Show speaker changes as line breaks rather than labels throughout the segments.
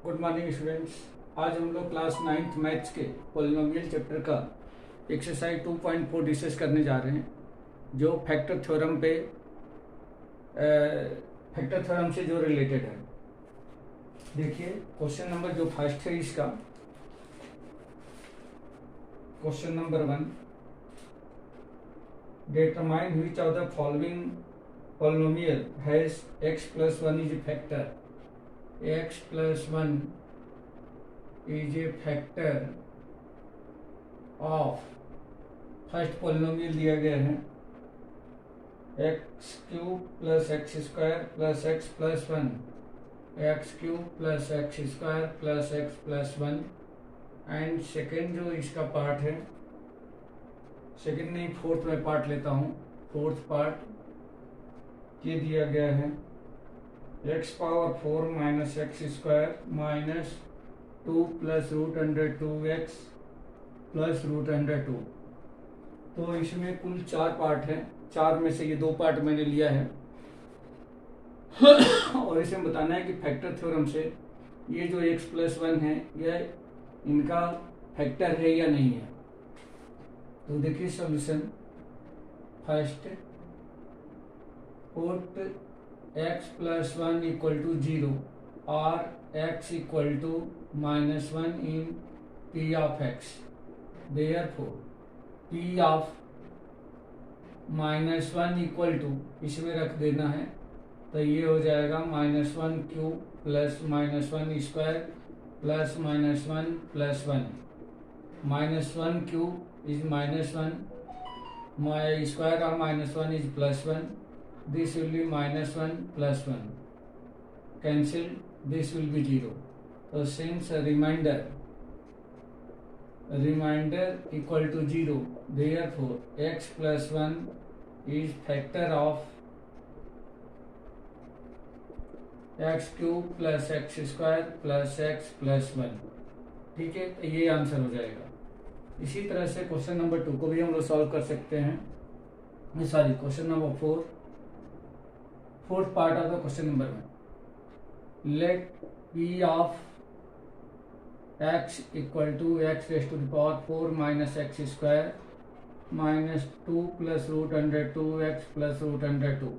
Good morning students. आज हम लोग क्लास 9th मैथ्स के पॉलिनोमियल चैप्टर का एक्सरसाइज 2.4 डिस्कस करने जा रहे हैं, जो फैक्टर थ्योरम से जो रिलेटेड है। देखिए क्वेश्चन नंबर जो फर्स्ट है इसका, question number 1, determine which of the following polynomial has x+1 is a factor. x+1 is a factor of first polynomial दिया गया है x³ + x² + x+1, x³ + x² + x+1। And second जो इसका part है, second नहीं fourth में part लेता हूँ। फोर्थ पार्ट ये दिया गया है x⁴ - x² - 2 + √2x + √2। तो इसमें कुल 4 पार्ट हैं। 4 में से ये 2 पार्ट मैंने लिया है और इसमें बताना है कि फैक्टर थ्योरम से ये जो x+1 है यह इनका फैक्टर है या नहीं है। तो देखिए सॉल्यूशन। फर्स्ट, पुट x+1 = 0 और x = -1 in P of x। Therefore P of -1 = इसमें रख देना है, तो ये हो जाएगा -1³ + -1² + -1 + 1। -1³ is -1, my square of -1 is +1, this will be -1 + 1, cancel, this will be 0। तो since remainder equal to 0, therefore x+1 is factor of x³ + x² + x+1। ठीक है, तो ये आंसर हो जाएगा। इसी तरह से क्वेश्चन नंबर 2 को भी हम लोग सॉल्व कर सकते हैं। Sorry, question number 4, fourth part of the question number में, late P of x = x⁴ - x² - 2 + √2x + √2।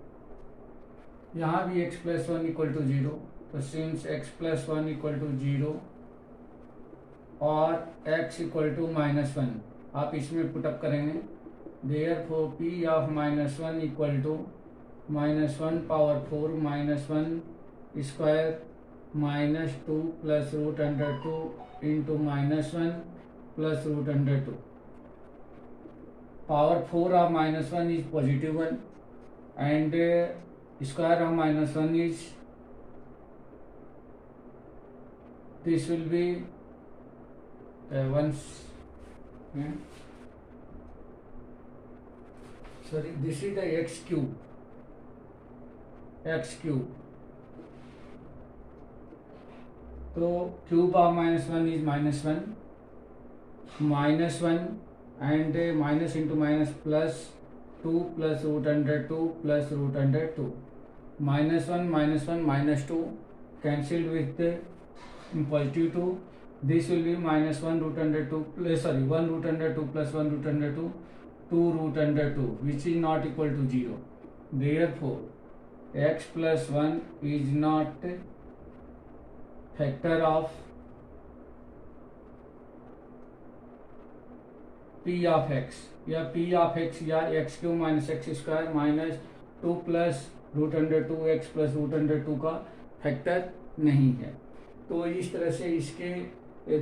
यहाँ भी x+1 = 0, तो सिंस x+1 = 0 और x = -1 आप इसमें पुटअप करेंगे। Therefore P of -1 = -1⁴ - 1² - 2 + √2 into -1 + √2। Power 4 of -1 is +1 and square of -1 is, this will be sorry, this is the x³। तो cube of -1 is -1 and minus into minus plus 2 + √2 + √2। -1 - 2 cancelled with the +2। This will be -1 √2 + 1 √2 + 1 √2, 2 √2, which is not equal to 0। Therefore x+1 is not factor of P of x, या P of x या x³ - x² - 2 + √2x + √2 का factor नहीं है। तो इस तरह से इसके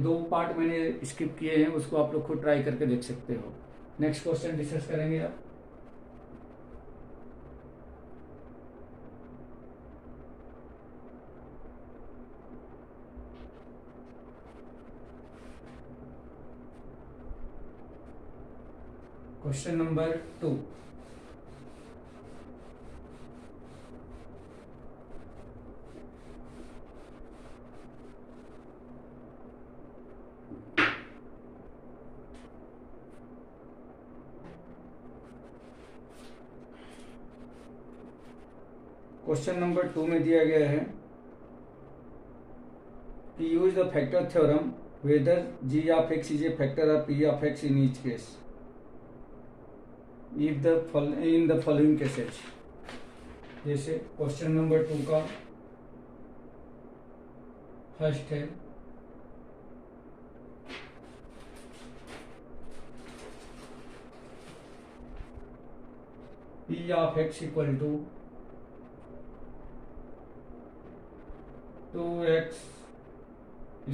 2 पार्ट मैंने स्किप किए हैं, उसको आप लोग खुद ट्राई करके देख सकते हो। नेक्स्ट क्वेश्चन डिस्कस करेंगे अब। क्वेश्चन नंबर 2, क्वेश्चन नंबर 2 में दिया गया है कि use the factor theorem whether g of x is a factor of p of x in each case if the in the following cases। जैसे question number 2 का first है, p of x equal to 2x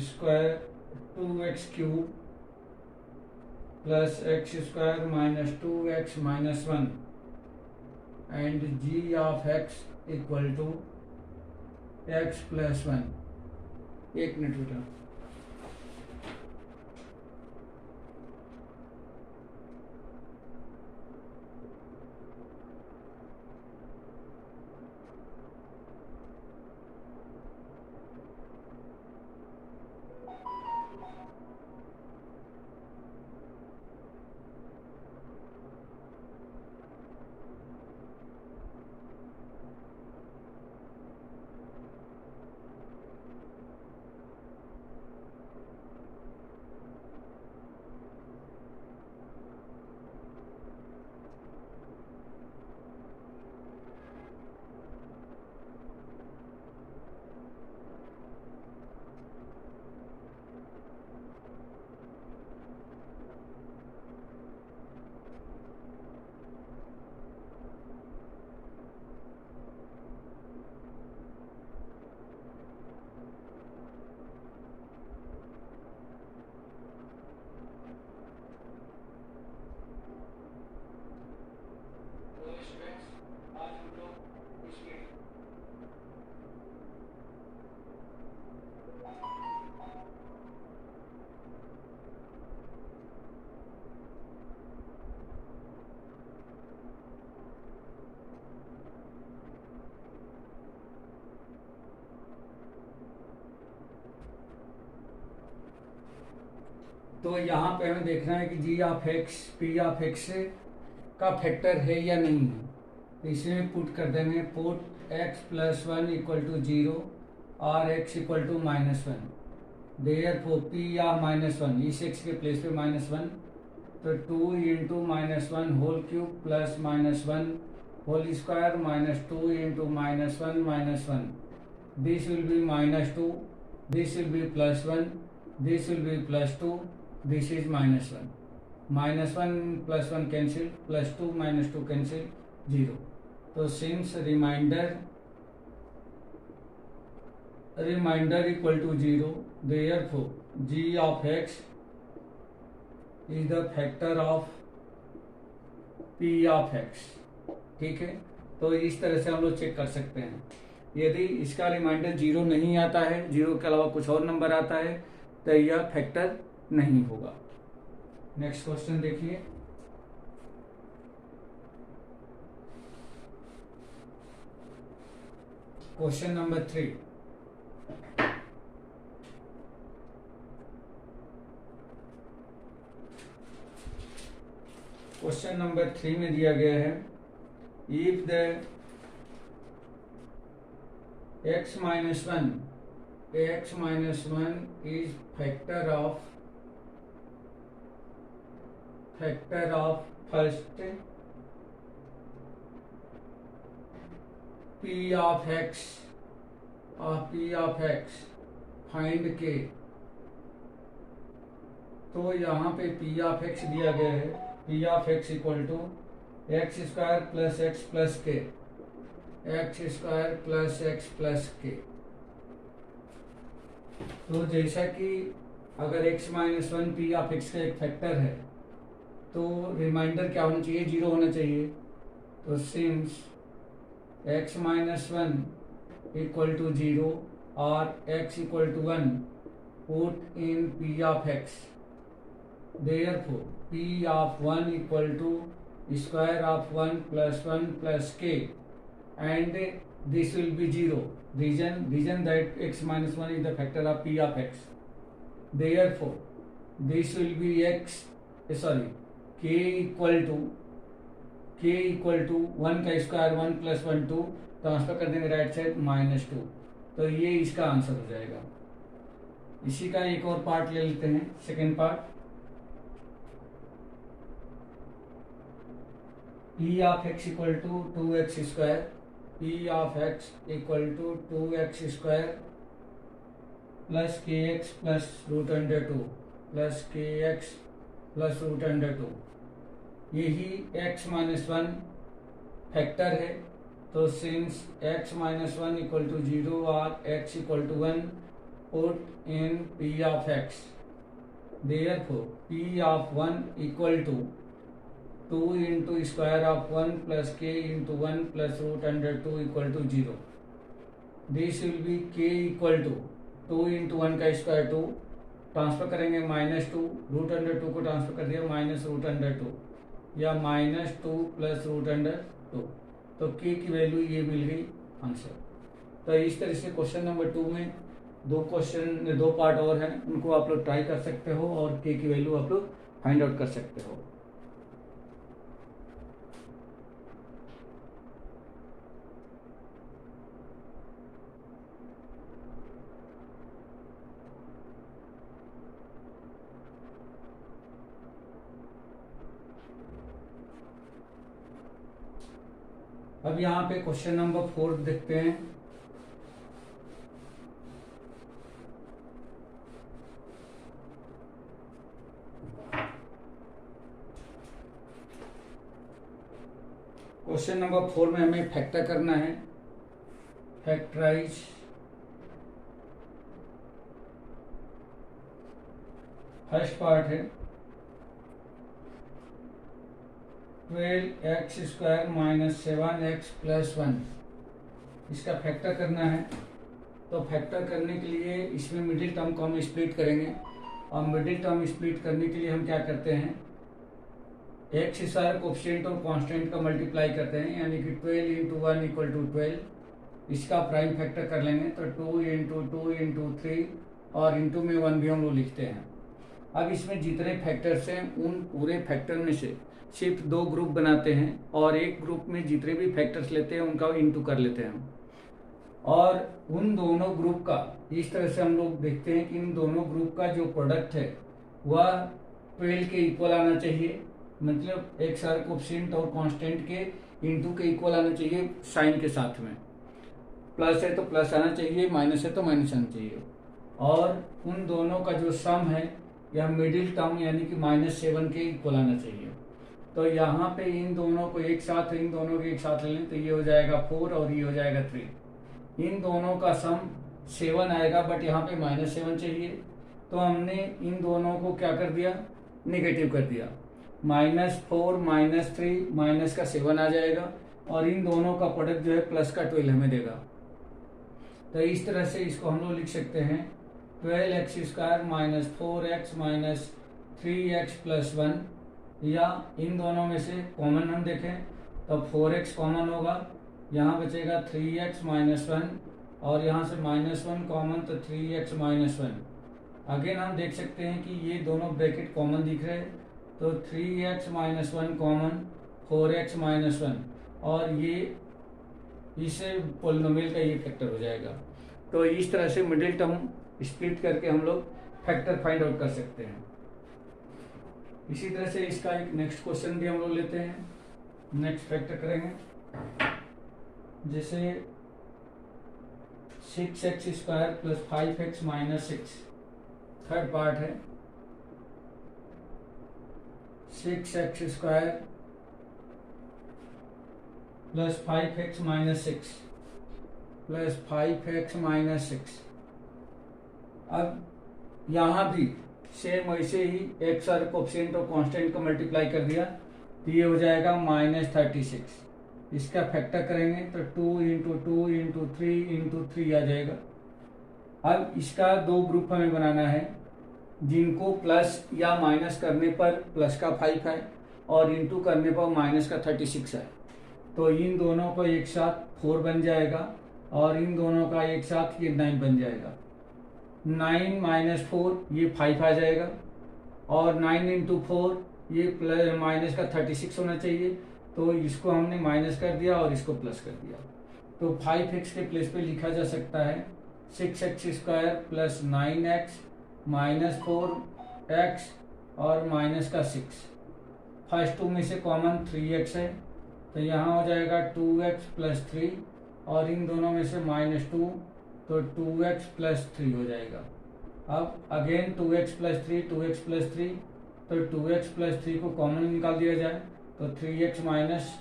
square 2x cube plus x square minus 2x minus 1 and g of x equal to x plus 1। एक minute बेटा, तो यहाँ पे हमें देखना है कि g of x p of x का फैक्टर है या नहीं है। तो इसमें पुट कर देंगे, put x plus 1 equal to 0 और x equal to -1। Therefore p of -1, इस एक्स के प्लेस पे -1, तो 2 into -1 whole cube plus -1 whole square minus 2 into -1 -1। This will be -2, this will be +1, this will be +2, this is -1, -1 + 1 cancel, +2 - 2 cancel, 0। तो since remainder equal to 0, therefore g of x is the factor of p of x। ठीक है, तो इस तरह से हम लोग check कर सकते हैं। यदि इसका रिमाइंडर 0 नहीं आता है, 0 के अलावा कुछ और नंबर आता है, तो यह फैक्टर नहीं होगा। नेक्स्ट क्वेश्चन देखिए, क्वेश्चन नंबर 3। क्वेश्चन नंबर 3 में दिया गया है, if the x minus 1 is factor of first p of x find k। तो यहाँ पे p of x दिया गया है, p of x equal to x square plus x plus k, x square plus x plus k. तो जैसा कि अगर x -1 p ऑफ x का एक फैक्टर है, तो रिमाइंडर क्या होना चाहिए? 0 होना चाहिए। तो सिंस x -1 इक्वल टू 0 और x equal to 1, put in p of x, therefore p of 1 equal to square of 1 plus 1 plus k, and this will be 0, reason that x minus 1 is the factor of p of x, therefore this will be k equal to 1 का square 1 + 1 2, transfer कर देंगे right side -2। तो ये इसका answer हो जाएगा। इसी का एक और पार्ट ले लेते हैं, second part. E of x equal to 2x square, e of x equal to 2x square plus k x plus root under 2 plus k x plus root under 2। यही x माइनस 1 फैक्टर है, तो since x minus 1 equal to 0 और x equal to 1 put in p of x, therefore p of 1 equal to 2 into square of 1 plus k into 1 plus root under 2 equal to 0। This will be k equal to 2 into 1 का square 2, transfer करेंगे -2, root under 2 को transfer कर दिया minus root under 2, या -2 plus root under 2। तो k की value ये मिल गई आंसर। तो इस तरह से क्वेश्चन नंबर 2 में दो पार्ट और हैं, उनको आप लोग ट्राई कर सकते हो और k की वैल्यू आप लोग फाइंड आउट कर सकते हो। अब यहाँ पे क्वेश्चन नंबर 4 देखते हैं। क्वेश्चन नंबर 4 में हमें फैक्टर करना है, फैक्टराइज फर्स्ट पार्ट है 12x square minus 7x plus 1, इसका फैक्टर करना है। तो फैक्टर करने के लिए इसमें मिडिल टर्म को हम स्प्लिट करेंगे, और मिडिल टर्म स्प्लिट करने के लिए हम क्या करते हैं, एक्स स्क्वायर कोफिशिएंट और कांस्टेंट का मल्टीप्लाई करते हैं, यानी कि 12 इंटू 1 इक्वल टू 12। इसका प्राइम फैक्टर कर लेंगे तो 2 इंटू 2 इंटू 3 और इंटू में 1 भी हम लोग लिखते हैं। अब इसमें जितने फैक्टर्स हैं उन पूरे फैक्टर में से सिर्फ 2 ग्रुप बनाते हैं, और एक ग्रुप में जितने भी फैक्टर्स लेते हैं उनका इंटू कर लेते हैं। और उन दोनों ग्रुप का इस तरह से हम लोग देखते हैं कि इन दोनों ग्रुप का जो प्रोडक्ट है वह 12 के इक्वल आना चाहिए, मतलब एक सारे कोफिशिएंट और कांस्टेंट के इंटू के इक्वल आना चाहिए साइन के साथ में। प्लस है तो प्लस आना चाहिए, माइनस है तो माइनस आना चाहिए। और उन दोनों का जो सम है यह मिडिल टर्म यानी कि -7 के इक्वल आना चाहिए। तो यहाँ पे इन दोनों को एक साथ, इन दोनों को एक साथ ले लें तो ये हो जाएगा 4 और ये हो जाएगा 3। इन दोनों का सम 7 आएगा, बट यहाँ पे -7 चाहिए, तो हमने इन दोनों को क्या कर दिया, नेगेटिव कर दिया। -4 -3 माइनस का 7 आ जाएगा, और इन दोनों का प्रोडक्ट जो है प्लस का 12 हमें देगा। तो इस तरह से इसको हम लोग लिख सकते हैं 12x square minus 4x minus 3x plus 1, या इन दोनों में से कॉमन हम देखें तो 4x कॉमन होगा, यहाँ बचेगा 3x माइनस 1, और यहाँ से -1 कॉमन तो 3x माइनस 1। अगेन हम देख सकते हैं कि ये दोनों ब्रैकेट कॉमन दिख रहे हैं, तो 3x minus 1 common, 4x minus 1, और ये इससे पोलिनोमियल का ये फैक्टर हो जाएगा। तो इस तरह से मिडिल टर्म स्प्लिट करके हम लोग फैक्टर फाइंड आउट कर सकते हैं। इसी तरह से इसका एक नेक्स्ट क्वेश्चन भी हम लोग लेते हैं, नेक्स्ट फैक्टर करेंगे। जैसे 6x square plus 5x minus 6, third part है 6x square plus 5x minus 6 plus 5x minus 6। अब यहाँ भी सेम वैसे ही एक्स और कोफिशिएंट और कांस्टेंट को मल्टीप्लाई कर दिया तो ये हो जाएगा -36। इसका फैक्टर करेंगे तो 2 इंटू 2 इंटू 3 इंटू 3 आ जाएगा। अब इसका 2 ग्रुप हमें बनाना है, जिनको प्लस या माइनस करने पर प्लस का 5 है और इंटू करने पर माइनस का 36 है। तो इन दोनों को एक साथ 4 बन जाएगा, और इन दोनों का एक साथ ये 9 बन जाएगा। 9 माइनस 4 ये 5 आ जाएगा, और 9 इंटू 4 ये प्लस माइनस का 36 होना चाहिए, तो इसको हमने माइनस कर दिया और इसको प्लस कर दिया। तो 5x के प्लेस पे लिखा जा सकता है 6x square plus 9x -4x और माइनस का 6। फर्स्ट टू में से कॉमन 3x है, तो यहाँ हो जाएगा 2x प्लस 3, और इन दोनों में से -2, तो 2x प्लस 3 हो जाएगा। अब again 2x plus 3, 2x plus 3, तो 2x प्लस 3 को कॉमन निकाल दिया जाए, तो 3x माइनस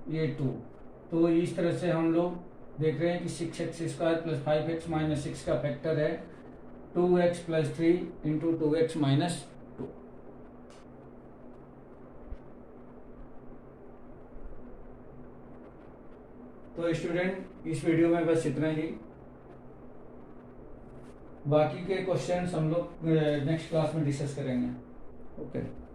ये 2। तो इस तरह से हम लोग देख रहे हैं कि 6x² प्लस 5x माइनस 6 का फैक्टर है 2x plus 3 into 2x minus 2। तो स्टूडेंट इस वीडियो में बस इतना ही। बाकी के क्वेश्चंस हम लोग नेक्स्ट क्लास में डिस्कस करेंगे। ओके।